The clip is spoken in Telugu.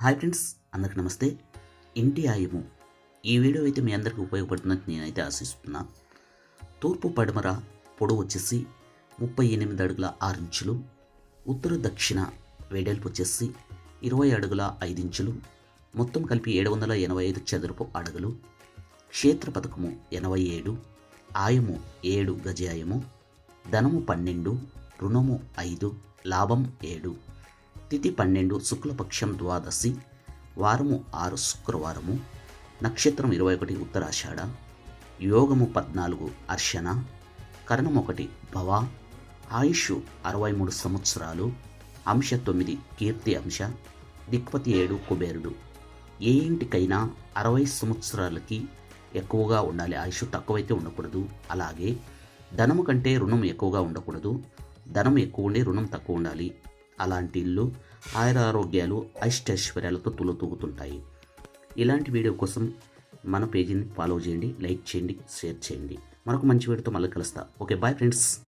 హాయ్ ఫ్రెండ్స్, అందరికి నమస్తే. ఇంటి ఆయుము ఈ వీడియో అయితే మీ అందరికీ ఉపయోగపడుతుందని నేనైతే ఆశిస్తున్నా. తూర్పు పడమర పొడవు వచ్చేసి 38 అడుగుల 6 ఇంచులు, ఉత్తర దక్షిణ వెడల్పు వచ్చేసి 20 అడుగుల 5 ఇంచులు, మొత్తం కలిపి 785 చదరపు అడుగులు. క్షేత్ర పథకము 87, ఆయము 7 గజాయము, ధనము 12, రుణము 5, లాభం 7. తిథి 12, శుక్లపక్షం ద్వాదశి, వారము 6 శుక్రవారము, నక్షత్రం 21 ఉత్తరాషాఢ, యోగము 14 అర్షణ, కరణం 1 భవ, ఆయుష్ 63 సంవత్సరాలు, అంశ 9 కీర్తి అంశ, దిక్పతి 7 కుబేరుడు. ఏ ఇంటికైనా 60 సంవత్సరాలకి ఎక్కువగా ఉండాలి, ఆయుష్ తక్కువైతే ఉండకూడదు. అలాగే ధనము కంటే రుణం ఎక్కువగా ఉండకూడదు, ధనం ఎక్కువ ఉండి రుణం తక్కువ ఉండాలి. అలాంటి ఇల్లు ఆయురారోగ్యాలు అష్టైశ్వర్యాలతో తులతూగుతుంటాయి. ఇలాంటి వీడియో కోసం మన పేజీని ఫాలో చేయండి, లైక్ చేయండి, షేర్ చేయండి. మరొక మంచి వీడియోతో మళ్ళీ కలుస్తా. Okay, bye friends.